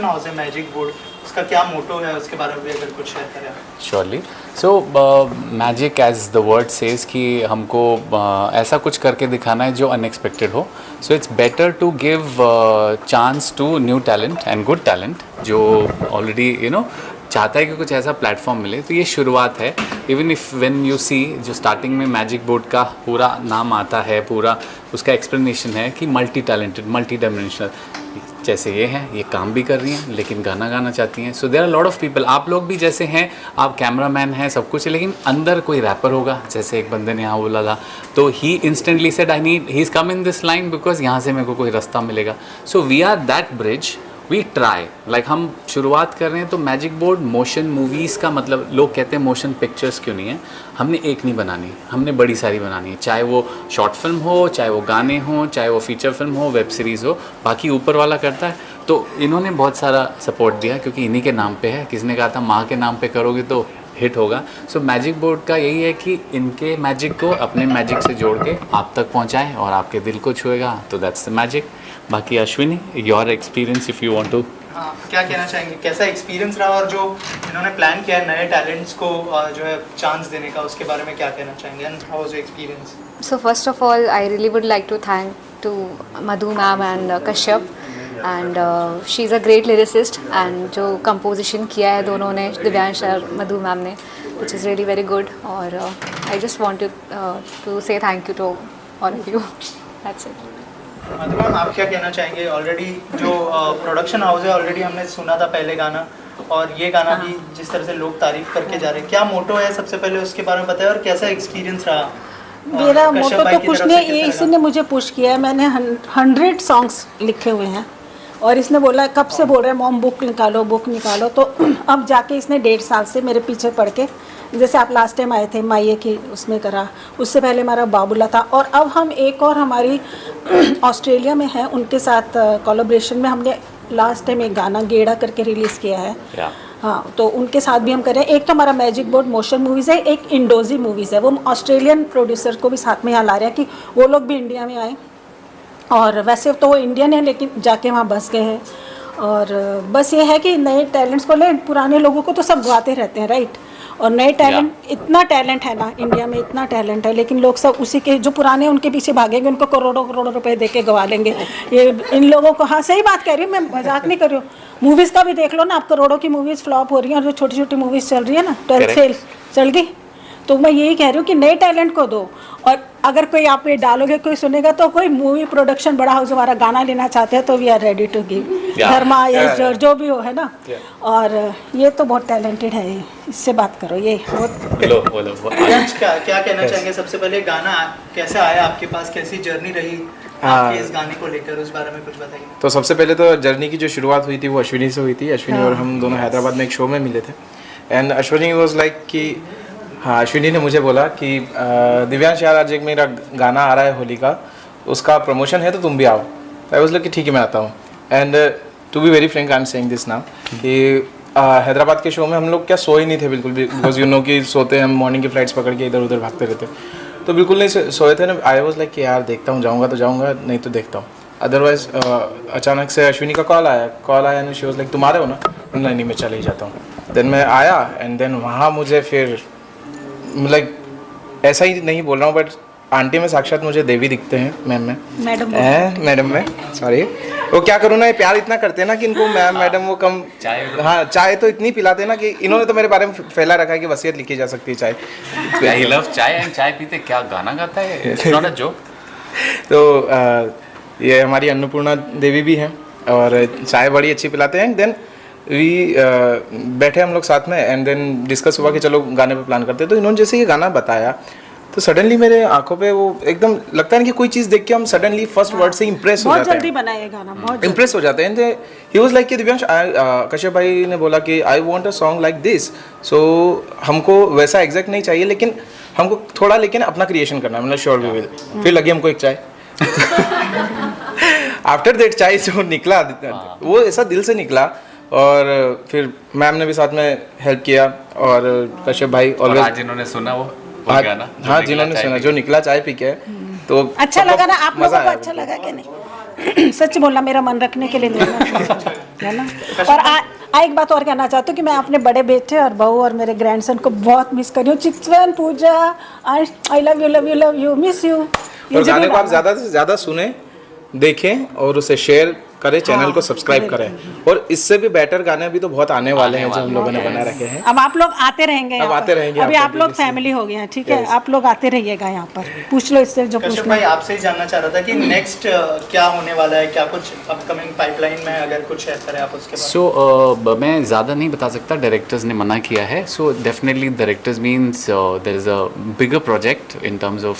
Production house है magic board, उसका क्या मोटो है, उसके बारे में भी अगर कुछ शेयर करें। Surely. So magic as the word says कि हमको ऐसा कुछ करके दिखाना है जो अनएक्सपेक्टेड हो। So it's better to give chance to new talent and good talent जो ऑलरेडी चाहता है कि कुछ ऐसा प्लेटफॉर्म मिले। तो ये शुरुआत है। Even if when you see जो स्टार्टिंग में मैजिक बोर्ड का पूरा नाम आता है, पूरा उसका एक्सप्लेनेशन है कि मल्टी टैलेंटेड, मल्टी डायमेंशनल, जैसे ये हैं, ये काम भी कर रही हैं लेकिन गाना गाना चाहती हैं। So there are lot of people, आप लोग भी जैसे हैं, आप कैमरामैन हैं, सब कुछ है, लेकिन अंदर कोई रैपर होगा, जैसे एक बंदे ने यहाँ बोला था, तो he instantly said I need, he is come in this line because यहाँ से मेरे को कोई रास्ता मिलेगा। So we are that bridge, we try, like हम शुरुआत कर रहे हैं। तो मैजिक बोर्ड मोशन मूवीज़ का मतलब, लोग कहते हैं मोशन पिक्चर्स क्यों नहीं है, हमने एक नहीं बनानी, हमने बड़ी सारी बनानी है, चाहे वो शॉर्ट फिल्म हो, चाहे वो गाने हों, चाहे वो फीचर फिल्म हो, वेब सीरीज़ हो, बाकी ऊपर वाला करता है। तो इन्होंने बहुत सारा सपोर्ट दिया क्योंकि इन्हीं के नाम पे है। किसने कहा था माँ के नाम पे करोगे तो हिट होगा। सो मैजिक बोर्ड का यही है कि इनके मैजिक को अपने मैजिक से जोड़ के आप तक पहुँचाएँ और आपके दिल को छुएगा, तो दैट्स द मैजिक। बाकी Ashwini, your experience if you want to. हाँ, क्या कहना चाहेंगे, कैसा एक्सपीरियंस रहा, और जो इन्होंने प्लान किया है नए टैलेंट्स को जो है चांस देने का, उसके बारे में क्या कहना चाहेंगे, and how was your experience? So first of all, I really would like to thank to Madhu ma'am and Kashyap, and she's a great lyricist, and जो composition किया है दोनों ने, दिव्यांश और मधु मैम ने, which is really very good, और I just want to say thank you to all of you. That's it. Madhu ma'am, आप क्या कहना चाहेंगे? ऑलरेडी जो प्रोडक्शन हाउस है, ऑलरेडी हमने सुना था पहले गाना, और ये गाना भी जिस तरह से लोग तारीफ करके जा रहे हैं, क्या मोटो है सबसे पहले उसके बारे में बताएं, और कैसा एक्सपीरियंस रहा? मेरा मोटो तो कुछ नहीं, ये इसी ने मुझे पुश किया है। मैंने 100 सॉन्ग्स लिखे हुए हैं और इसने बोला, कब से बोल रहे हैं मॉम बुक निकालो, बुक निकालो, तो अब जाके इसने 1.5 साल से मेरे पीछे पड़ के, जैसे आप लास्ट टाइम आए थे माइये की उसमें करा, उससे पहले हमारा बाबुला था, और अब हम एक और हमारी ऑस्ट्रेलिया में है, उनके साथ कोलैबोरेशन में हमने लास्ट टाइम एक गाना गेड़ा करके रिलीज़ किया है। हाँ, तो उनके साथ भी हम कर रहे हैं। एक तो हमारा मैजिक बोर्ड मोशन मूवीज़ है, एक इंडोजी मूवीज़ है, वो ऑस्ट्रेलियन प्रोड्यूसर को भी साथ में यहाँ ला रहे हैं कि वो लोग भी इंडिया में आए। और वैसे तो वो इंडियन है लेकिन जाके वहाँ बस गए हैं। और बस ये है कि नए टैलेंट्स को ले, पुराने लोगों को तो सब गाते रहते हैं, राइट, और नए टैलेंट, इतना टैलेंट है ना इंडिया में, इतना टैलेंट है, लेकिन लोग सब उसी के जो पुराने उनके पीछे भागेंगे, उनको करोड़ों करोड़ों रुपए दे के गवा लेंगे। ये इन लोगों को, हाँ सही बात कह रही हूँ, मैं मजाक नहीं कर रही हूँ। मूवीज़ का भी देख लो ना, आप करोड़ों की मूवीज़ फ्लॉप हो रही हैं, और जो छोटी छोटी मूवीज़ चल रही है ना, 12th फेल चल गई। तो मैं यही कह रही हूँ कि नए टैलेंट को दो, और अगर कोई आप ये डालोगे, कोई सुनेगा, तो कोई मूवी प्रोडक्शन बड़ा हाउस हमारा गाना लेना चाहते हैं तो we are ready to give, Dharma या जो भी हो, है ना। और ये तो बहुत टैलेंटेड है, इससे बात करो। ये क्या कहना चाहेंगे? सबसे पहले गाना कैसे आया आपके पास, कैसी जर्नी रही आपके इस गाने को लेकर, उस बारे में कुछ बताइए। तो सबसे पहले तो जर्नी की जो शुरुआत हुई थी वो अश्विनी से हुई थी। अश्विनी और हम दोनों हैदराबाद में एक शो में मिले थे, एंड अश्विनी वाज लाइक कि हाँ, अश्विनी ने मुझे बोला कि दिव्यांश यार, आज एक मेरा गाना आ रहा है होली का, उसका प्रमोशन है तो तुम भी आओ। आई वाज लाइक कि ठीक है मैं आता हूँ। And to be very frank I am saying this now कि हैदराबाद के शो में हम लोग क्या सोए नहीं थे बिल्कुल भी, बिकॉज यू नो कि सोते हम मॉर्निंग की फ्लाइट्स पकड़ के इधर उधर भागते रहते, तो बिल्कुल नहीं सोए थे ना। आई वाज लाइक कि यार देखता हूँ, जाऊँगा तो जाऊँगा, नहीं तो देखता हूँ। अदरवाइज अचानक से अश्विनी का कॉल आया एंड शी वाज लाइक तुम आ रहे हो ना? नहीं मैं चले ही जाता हूँ। देन मैं आया, एंड देन वहाँ मुझे फिर मतलब ऐसा ही नहीं बोल रहा हूँ, बट आंटी में साक्षात मुझे देवी दिखते हैं, मैडम में सॉरी। वो क्या करूँ ना, ये प्यार इतना करते हैं ना कि इनको मैम मैडम वो कम, हाँ चाय तो इतनी पिलाते हैं ना कि इन्होंने तो मेरे बारे में फैला रखा है कि वसीयत लिखी जा सकती है चाय। आई लव चाय, एंड चाय पीते क्या गाना गाता है, इट्स नॉट अ जोक। तो ये हमारी अन्नपूर्णा देवी भी हैं और चाय बड़ी अच्छी पिलाते हैं। देन वी बैठे हम लोग साथ में, एंड देन डिस्कस हुआ कि चलो गाने पे प्लान करते हैं। तो इन्होंने जैसे ये गाना बताया तो सडनली मेरे आंखों पे वो एकदम लगता है कि कोई चीज़ देख के हम सडनली फर्स्ट वर्ड से इम्प्रेस हो जाते हैं, बहुत जल्दी बनाया ये गाना, बहुत इम्प्रेस हो जाते हैं। ही वाज लाइक कि दिव्यांश, कश्यप भाई ने बोला कि I want a song like this, so हमको वैसा एग्जैक्ट नहीं चाहिए, लेकिन हमको थोड़ा लेकिन अपना क्रिएशन करना है, मतलब श्योर वी विल। फिर लगी हमको एक चाय। आफ्टर दैट चाय जो निकला वो ऐसा दिल से निकला, और फिर मैम ने भी साथ में हेल्प किया, और कश्यप भाई ऑलवेज। आज इन्होंने सुना वो गाना, हाँ जिन्होंने सुना, जो निकला चाय पी के, तो अच्छा लगा ना? आप लोगों को अच्छा लगा कि नहीं? सच बोलना, मेरा मन रखने के लिए नहीं। है ना। और एक बात और कहना चाहती हूँ कि मैं अपने बड़े बेटे और बहू और मेरे ग्रैंडसन को बहुत मिस कर रही हूँ। Chitwan, Pooja, I love you love you love you, miss you. और गाने को आप ज़्यादा से ज़्यादा सुने, देखें और उसे शेयर करें, चैनल को सब्सक्राइब करें। और इससे भी बेटर गाने भी तो बहुत आने वाले हैं जो हम लोगों ने बना रखे हैं। अब आप लोग आते रहेंगे, अब आते रहेंगे, अभी आप लोग फैमिली हो गए हैं, ठीक है, आप लोग आते रहिएगा यहाँ पर, पूछ लो इससे जो कश्यप पूछना भाई है। आपसे ही जानना चाह रहा था कि नेक्स्ट क्या होने वाला है, क्या कुछ अपकमिंग पाइपलाइन में अगर कुछ शेयर करें आप उसके बारे में। सो मैं ज़्यादा नहीं बता सकता, डायरेक्टर्स ने मना किया है। So definitely directors means there is a bigger project in terms of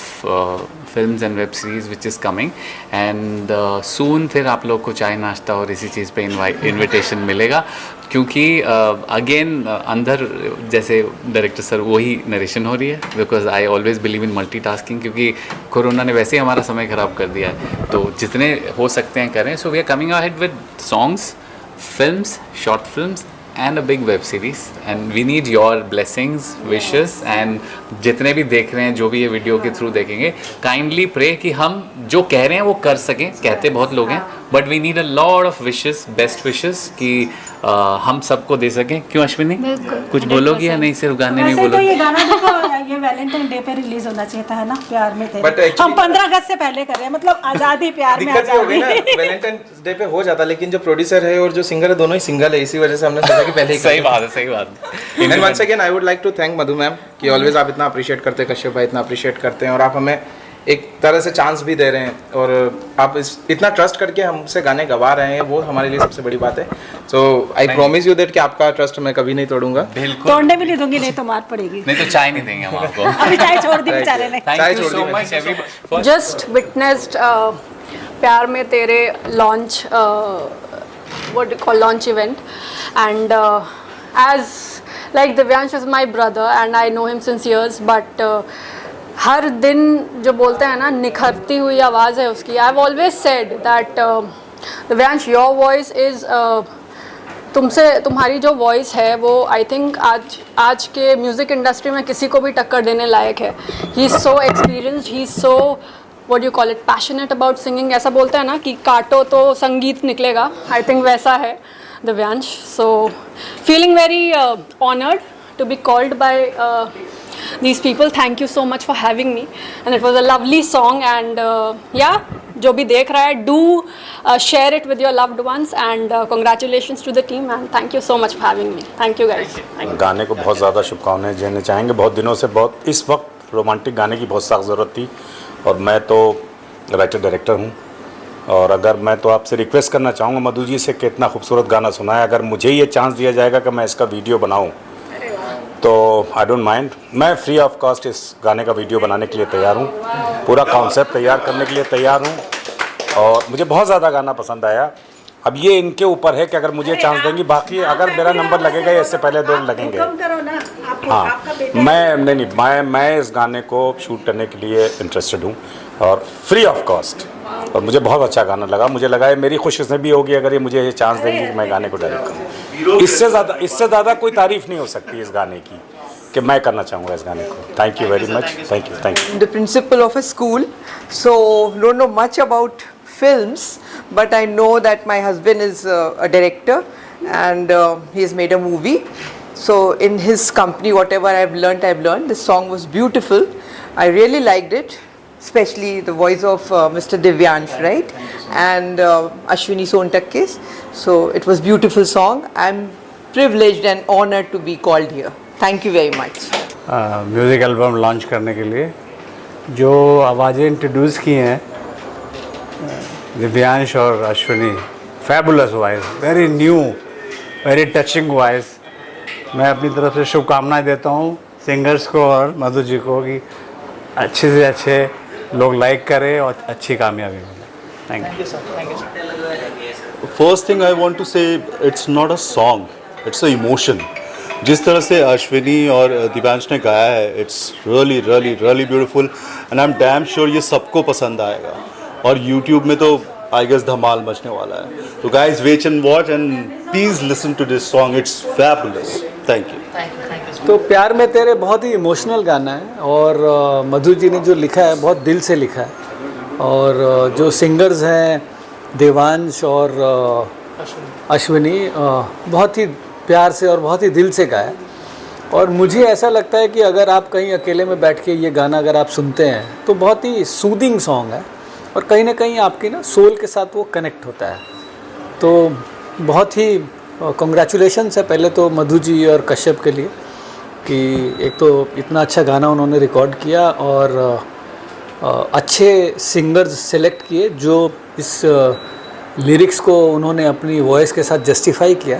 films and web series which is coming and soon फिर आप लोग को चाय नाश्ता और इसी चीज़ पे इनविटेशन मिलेगा, क्योंकि अगेन अंदर जैसे डायरेक्टर सर वही नरेशन हो रही है, because I always believe in multitasking, क्योंकि कोरोना ने वैसे ही हमारा समय ख़राब कर दिया है, तो जितने हो सकते हैं करें। So we are coming ahead with songs, films, short films and a big web series and we need your blessings, wishes and जितने भी देख रहे हैं, जो भी ये वीडियो के थ्रू देखेंगे, काइंडली प्रे कि हम जो कह रहे हैं वो कर सकें। कहते बहुत लोग हैं, but we need a lot of wishes, best wishes कि हम सबको दे सकें। क्यों अश्विनी, कुछ बोलोगी या नहीं, सिर्फ गाने में वैसे तो बोलोगी? ये गाना देखो, ये वैलेंटाइन डे पे रिलीज होना चाहिए था, है ना, प्यार में But तेरे। actually- हम 15 अगस्त से पहले कर रहे हैं, मतलब आजादी, प्यार में दिक्कत ये हो गई आजादी। ना, वैलेंटाइन डे पे हो जाता, लेकिन जो प्रोड्यूसर है और जो सिंगर है दोनों ही सिंगल है, इसी वजह से हमने सोचा कि पहले ही सही बात है, सही बात है। And once again I would like to thank Madhu ma'am कि ऑलवेज आप इतना अप्रिशिएट करते हैं, कश्यप भाई इतना अप्रिशिएट करते हैं, और आप हमें एक तरह से चांस भी दे रहे हैं, और आप इतना ट्रस्ट करके हमसे गाने गवा रहे हैं, वो हमारे लिए सबसे बड़ी बात है। सो आई प्रॉमिस यू दैट कि आपका ट्रस्ट मैं कभी नहीं तोड़ूंगा। बिल्कुल, तोड़ने भी नहीं दूंगी, नहीं तो मार पड़ेगी। नहीं तो चाय नहीं देंगे हम आपको। अभी चाय छोड़ दी बेचारे ने। थैंक चाय यू छोड़ सो दी मच एवरीबॉडी। just witnessed प्यार में तेरे launch what you call launch event and as like Divyansh is my brother and I know him since years but हर दिन जो बोलते हैं ना, निखरती हुई आवाज़ है उसकी। I have always said that Divyansh your voice is तुम्हारी जो वॉइस है वो आई थिंक आज के म्यूज़िक इंडस्ट्री में किसी को भी टक्कर देने लायक है। He is so experienced, he is so what you call it passionate about singing. ऐसा बोलते हैं ना कि काटो तो संगीत निकलेगा, आई थिंक वैसा है Divyansh. So feeling very honoured to be called by these people. Thank you so much for having me and it was a lovely song and yeah, जो भी देख रहा है do share it with your loved ones and congratulations to the team and thank you so much for having me. Thank you guys. Thank you. गाने को बहुत ज़्यादा शुभकामनाएं देना चाहेंगे। बहुत दिनों से बहुत इस वक्त रोमांटिक गाने की बहुत सख्त ज़रूरत थी, और मैं तो राइटर डायरेक्टर हूँ, और अगर मैं तो आपसे रिक्वेस्ट करना चाहूँगा मधु जी से कि इतना खूबसूरत गाना सुनाए, अगर मुझे ये चांस दिया जाएगा कि मैं इसका वीडियो बनाऊँ तो आई डोंट माइंड। मैं फ्री ऑफ कॉस्ट इस गाने का वीडियो बनाने के लिए तैयार हूँ, पूरा कॉन्सेप्ट तैयार करने के लिए तैयार हूँ, और मुझे बहुत ज़्यादा गाना पसंद आया। अब ये इनके ऊपर है कि अगर मुझे चांस देंगी, बाकी अगर मेरा नंबर लगेगा या इससे पहले 2 लगेंगे। हाँ, मैं इस गाने को शूट करने के लिए इंटरेस्टेड हूँ और फ्री ऑफ कॉस्ट, और मुझे बहुत अच्छा गाना लगा। मुझे लगा है मेरी खुशकिस्मती होगी अगर ये मुझे ये चांस देंगी कि मैं गाने को डायरेक्ट करूँ। इससे ज़्यादा कोई तारीफ़ नहीं हो सकती इस गाने की कि मैं करना चाहूँगा इस गाने को। Thank you very much, thank you. The principal of a school, so don't know much about films, but I know that my husband is a director and he has made a movie. So in his company, whatever I've learned. This song was beautiful. I really liked it, especially the voice of Mr. Divyansh, right? And Ashwini Sontakkes. So it was beautiful song. I'm privileged and honored to be called here. Thank you very much. Music album launch करने के लिए जो आवाज़ें introduce की हैं दिव्यांश और Ashwini, fabulous voice, very new, very touching voice. मैं अपनी तरफ से शुभकामनाएं देता हूँ सिंगर्स को और मधु जी को कि अच्छे से अच्छे लोग लाइक करें और अच्छी कामयाबी मिले। Thank you sir, thank you sir. First thing I want to say it's not a song, it's a emotion. जिस तरह से अश्विनी और दिव्यांश ने गाया है, it's really really really beautiful and I am damn sure ये सबको पसंद आएगा, और यूट्यूब में तो आई गेस धमाल मचने वाला है। तो guys wait and watch and please listen to this song, it's fabulous. Thank you. तो प्यार में तेरे बहुत ही इमोशनल गाना है, और मधु जी ने जो लिखा है बहुत दिल से लिखा है, और जो सिंगर्स हैं देवांश और अश्विनी बहुत ही प्यार से और बहुत ही दिल से गाया। और मुझे ऐसा लगता है कि अगर आप कहीं अकेले में बैठ के ये गाना अगर आप सुनते हैं तो बहुत ही सूदिंग सॉन्ग है और कहीं ना कहीं आपकी ना सोल के साथ वो कनेक्ट होता है। तो बहुत ही कॉन्ग्रेचुलेशंस है पहले तो मधु जी और कश्यप के लिए कि एक तो इतना अच्छा गाना उन्होंने रिकॉर्ड किया और अच्छे सिंगर्स सेलेक्ट किए जो इस लिरिक्स को उन्होंने अपनी वॉइस के साथ जस्टिफाई किया।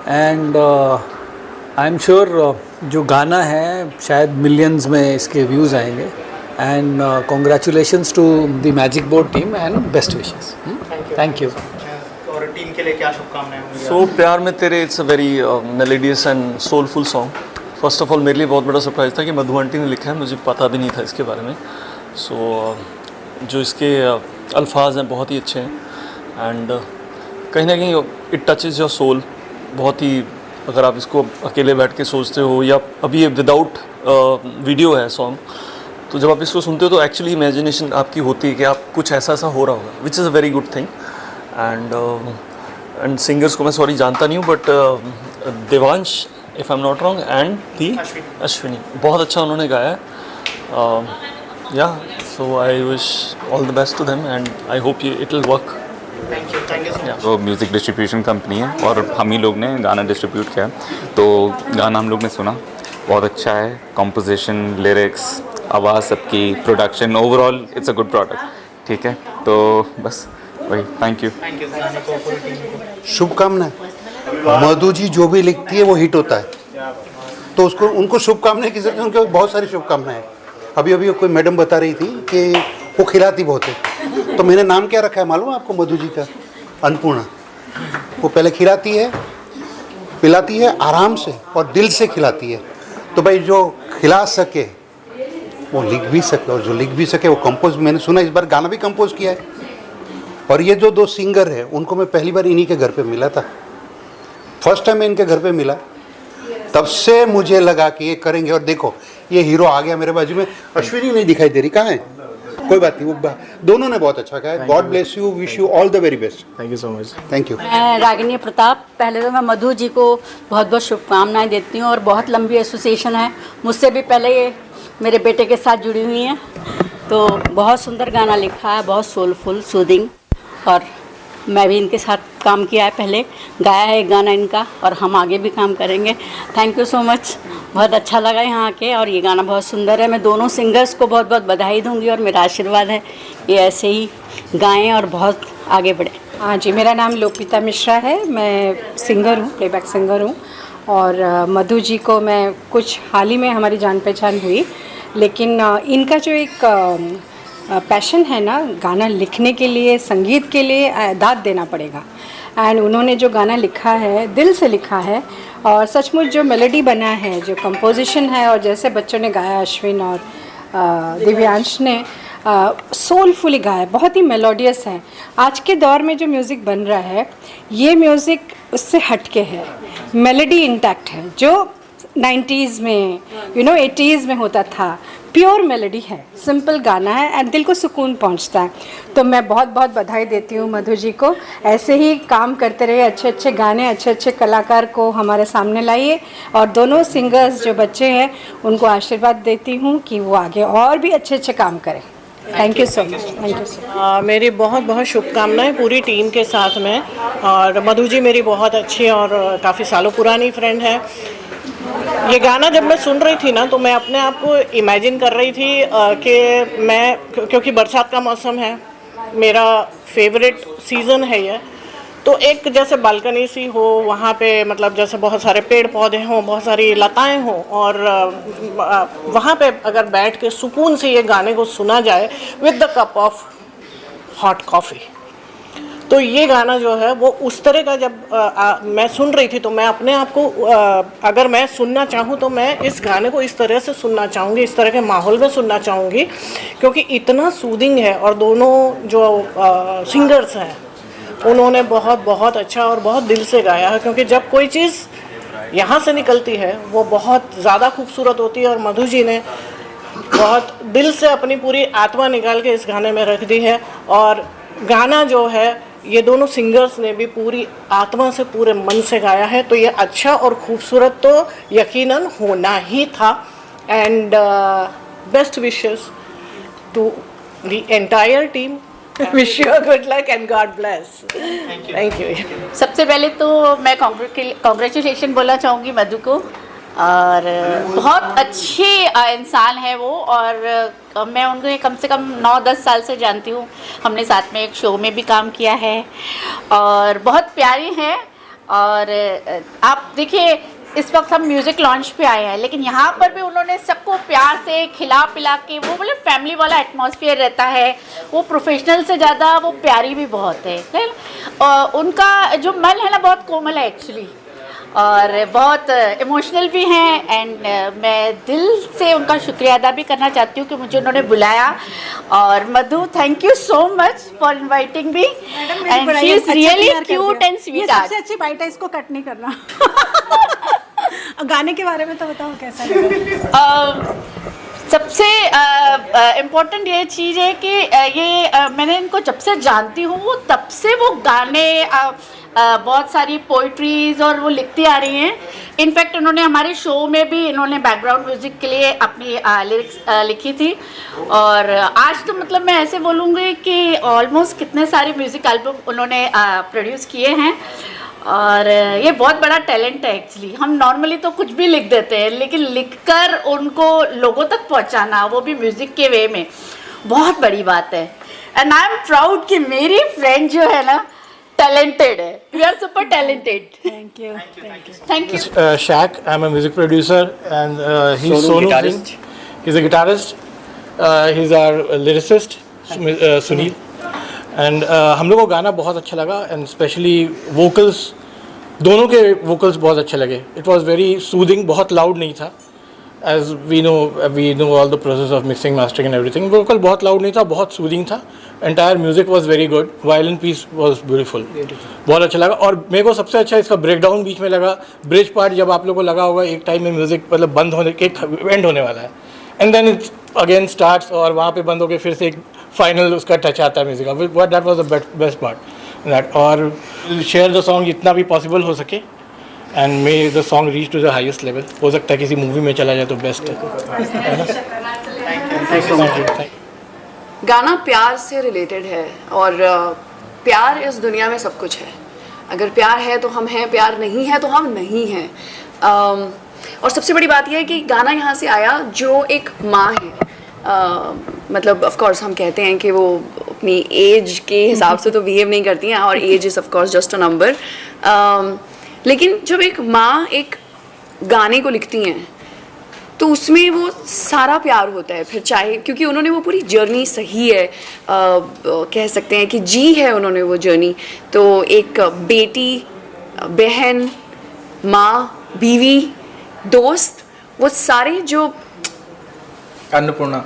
एंड आई एम श्योर जो गाना है शायद मिलियंस में इसके व्यूज़ आएंगे। And congratulations to the magic board team and best wishes. Thank you. और टीम के लिए क्या शुभकामनाएं होंगी? सो प्यार में तेरे it's a very melodious and soulful song. First of all मेरे लिए बहुत बड़ा सरप्राइज़ था कि मधु आंटी ने लिखा है, मुझे पता भी नहीं था इसके बारे में। सो जो इसके अल्फाज हैं बहुत ही अच्छे हैं एंड कहीं ना कहीं इट टचेज़ योर सोल। बहुत ही अगर आप इसको अकेले बैठ के सोचते हो या अभी ये विदाउट वीडियो है सॉन्ग, तो जब आप इसको सुनते हो तो एक्चुअली इमेजिनेशन आपकी होती है कि आप कुछ ऐसा ऐसा हो रहा होगा, which is a very good thing. And singers को मैं सॉरी जानता नहीं हूँ but Devansh if I am not wrong and दी अश्विनी बहुत अच्छा उन्होंने गाया है। या so I wish all the best to them and I hope it will work. वो म्यूज़िक डिस्ट्रीब्यूशन कंपनी है और हम ही लोग ने गाना डिस्ट्रीब्यूट किया, तो गाना हम लोग ने सुना, बहुत अच्छा है। कंपोजिशन, लिरिक्स, आवाज़ सबकी, production, overall it's a good product. ठीक है, तो बस वही। Thank you. शुभकामनाएं। मधु जी जो भी लिखती है वो हिट होता है, तो उसको उनको शुभकामनाएं किसी उनके बहुत सारी शुभकामनाएं। अभी अभी कोई मैडम बता रही थी कि वो खिलाती बहुत है, तो मैंने नाम क्या रखा है मालूम है आपको मधु जी का? अन्नपूर्णा। वो पहले खिलाती है, पिलाती है आराम से और दिल से खिलाती है। तो भाई जो खिला सके वो लिख भी सके, और जो लिख भी सके वो कंपोज। मैंने सुना इस बार गाना भी कंपोज किया है। और ये जो दो सिंगर है उनको मैं पहली बार इन्हीं के घर पे मिला था। फर्स्ट टाइम मैं इनके घर पे मिला, तब से मुझे लगा कि ये करेंगे। और देखो ये हीरो आ गया मेरे बाजू में। अश्विनी नहीं दिखाई दे रही, कहाँ है? कोई बात नहीं, वो दोनों ने बहुत अच्छा कहा। God bless you, wish you all the very best. Thank you so much. Thank you. मैं रागिनी प्रताप। पहले तो मैं मधु जी को बहुत बहुत शुभकामनाएं देती हूँ और बहुत लंबी एसोसिएशन है, मुझसे भी पहले ये मेरे बेटे के साथ जुड़ी हुई हैं। तो बहुत सुंदर गाना लिखा है, बहुत सोलफुल, सूदिंग। और मैं भी इनके साथ काम किया है, पहले गाया है एक गाना इनका, और हम आगे भी काम करेंगे। थैंक यू सो मच, बहुत अच्छा लगा यहाँ आके। और ये गाना बहुत सुंदर है। मैं दोनों सिंगर्स को बहुत बहुत बधाई दूंगी और मेरा आशीर्वाद है ये ऐसे ही गाएं और बहुत आगे बढ़े। हाँ जी, मेरा नाम लोपिता मिश्रा है, मैं सिंगर हूँ, प्लेबैक सिंगर हूँ। और मधु जी को मैं कुछ हाल ही में हमारी जान पहचान हुई, लेकिन इनका जो एक पैशन है ना गाना लिखने के लिए, संगीत के लिए, दाद देना पड़ेगा। एंड उन्होंने जो गाना लिखा है दिल से लिखा है, और सचमुच जो मेलोडी बना है, जो कंपोजिशन है, और जैसे बच्चों ने गाया, अश्विन और दिव्यांश ने सोलफुली गाया, बहुत ही मेलोडियस है। आज के दौर में जो म्यूज़िक बन रहा है ये म्यूज़िक उससे हटके है, मेलोडी इंटैक्ट है, जो 90s में 80s में होता था। प्योर मेलोडी है, सिंपल गाना है एंड दिल को सुकून पहुंचता है। तो मैं बहुत बहुत बधाई देती हूँ मधु जी को। ऐसे ही काम करते रहिए, अच्छे अच्छे गाने, अच्छे अच्छे कलाकार को हमारे सामने लाइए। और दोनों सिंगर्स जो बच्चे हैं उनको आशीर्वाद देती हूँ कि वो आगे और भी अच्छे अच्छे काम करें। Thank you so much. Thank you so much. मेरी बहुत बहुत शुभकामनाएं पूरी टीम के साथ में। और मधु जी मेरी बहुत अच्छी और काफ़ी सालों पुरानी फ्रेंड है। ये गाना जब मैं सुन रही थी ना तो मैं अपने आप को इमेजिन कर रही थी कि मैं, क्योंकि बरसात का मौसम है, मेरा फेवरेट सीज़न है ये, तो एक जैसे बालकनी सी हो, वहाँ पे मतलब जैसे बहुत सारे पेड़ पौधे हों, बहुत सारी लताएं हों, और वहाँ पे अगर बैठ के सुकून से ये गाने को सुना जाए with the cup of hot coffee, तो ये गाना जो है वो उस तरह का जब मैं सुन रही थी तो मैं अपने आप को अगर मैं सुनना चाहूँ तो मैं इस गाने को इस तरह से सुनना चाहूँगी, इस तरह के माहौल में सुनना चाहूँगी, क्योंकि इतना सूदिंग है। और दोनों जो सिंगर्स हैं उन्होंने बहुत बहुत अच्छा और बहुत दिल से गाया है, क्योंकि जब कोई चीज़ यहाँ से निकलती है वो बहुत ज़्यादा खूबसूरत होती है। और मधु जी ने बहुत दिल से अपनी पूरी आत्मा निकाल के इस गाने में रख दी है। और गाना जो है ये दोनों सिंगर्स ने भी पूरी आत्मा से पूरे मन से गाया है, तो ये अच्छा और खूबसूरत तो यकीनन होना ही था। And best wishes to the entire team, wish you good luck and God bless. Thank you. सबसे पहले तो मैं कॉन्ग्रेचुलेशन बोलना चाहूँगी मधु को, और बहुत अच्छे इंसान है वो, और मैं उनको कम से कम 9-10 साल से जानती हूँ। हमने साथ में एक शो में भी काम किया है और बहुत प्यारी हैं। और आप देखिए इस वक्त हम म्यूज़िक लॉन्च पे आए हैं, लेकिन यहाँ पर भी उन्होंने सबको प्यार से खिला पिला के, वो मतलब फैमिली वाला एटमॉस्फेयर रहता है। वो प्रोफेशनल से ज़्यादा वो प्यारी भी बहुत है और उनका जो मन है ना बहुत कोमल है एक्चुअली, और बहुत इमोशनल भी हैं। एंड मैं दिल से उनका शुक्रिया अदा भी करना चाहती हूँ कि मुझे उन्होंने बुलाया। और Madhu, thank you so much for inviting me, and she is really cute and sweet. सबसे अच्छी बाइट है, इसको कट नहीं करना। गाने के बारे में तो बताओ कैसा लगा? सबसे इम्पोर्टेंट ये चीज़ है कि मैंने इनको जब से जानती हूँ वो तब से वो गाने बहुत सारी पोइट्रीज और वो लिखती आ रही हैं। इनफैक्ट उन्होंने हमारे शो में भी इन्होंने बैकग्राउंड म्यूज़िक के लिए अपनी लिरिक्स लिखी थी। और आज तो मतलब मैं ऐसे बोलूँगी कि ऑलमोस्ट कितने सारे म्यूज़िक एल्बम उन्होंने प्रोड्यूस किए हैं, और ये बहुत बड़ा टैलेंट है एक्चुअली। हम नॉर्मली तो कुछ भी लिख देते हैं, लेकिन लिखकर उनको लोगों तक पहुंचाना, वो भी म्यूज़िक के वे में, बहुत बड़ी बात है। एंड आई एम प्राउड कि मेरी फ्रेंड जो है ना talented है। You are super talented. Thank you. Thank you. Shaq, I'm a music producer, and he's Sonu Singh. He's a guitarist. He's our lyricist, Sunil. And हम लोग को गाना बहुत अच्छा लगा, and especially vocals, दोनों के vocals बहुत अच्छे लगे. It was very soothing, बहुत loud नहीं था. As we know all the process of mixing, mastering and everything. Vocal बहुत loud नहीं था, बहुत soothing था. Entire music was very good. Violin piece was beautiful. बहुत अच्छा लगा। और मेरे को सबसे अच्छा इसका ब्रेकडाउन बीच में लगा। ब्रिज पार्ट जब आप लोगों को लगा होगा एक टाइम में म्यूजिक मतलब बंद होने के एंड होने वाला है, end then it again starts, और वहाँ पे बंद होकर फिर से एक फाइनल उसका टच आता है म्यूजिक का। That was the best part that. और शेयर द सॉन्ग जितना भी पॉसिबल हो सके, and may the song reach to the highest level. हो सकता है किसी मूवी में चला जाए तो बेस्ट है। गाना प्यार से रिलेटेड है, और प्यार इस दुनिया में सब कुछ है। अगर प्यार है तो हम हैं, प्यार नहीं है तो हम नहीं हैं। और सबसे बड़ी बात यह है कि गाना यहाँ से आया जो एक माँ है। मतलब ऑफ कोर्स हम कहते हैं कि वो अपनी एज के हिसाब से तो बिहेव नहीं करती हैं, और age is of course just a number. लेकिन जब एक माँ एक गाने को लिखती हैं तो उसमें वो सारा प्यार होता है। फिर चाहे क्योंकि उन्होंने वो पूरी जर्नी सही है, कह सकते हैं कि जी है उन्होंने वो जर्नी। तो एक बेटी, बहन, माँ, बीवी, दोस्त, वो सारे जो अन्नपूर्णा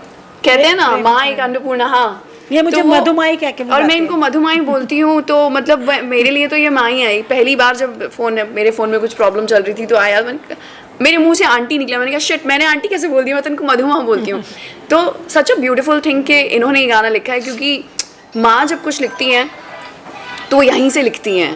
कहते हैं ना, माँ एक अन्नपूर्णा। हाँ, ये मुझे मधुमाई कह के और मैं इनको मधुमाई बोलती हूँ। तो मतलब मेरे लिए तो ये माँ ही आई। पहली बार जब मेरे फ़ोन में कुछ प्रॉब्लम चल रही थी तो आया, मेरे मुंह से आंटी निकला। मैंने कहा शिट, मैंने आंटी कैसे बोल दिया, मैं तो इनको मधुमा बोलती हूँ। तो सच अ ब्यूटीफुल थिंग कि इन्होंने ये गाना लिखा है, क्योंकि माँ जब कुछ लिखती हैं तो यहीं से लिखती हैं।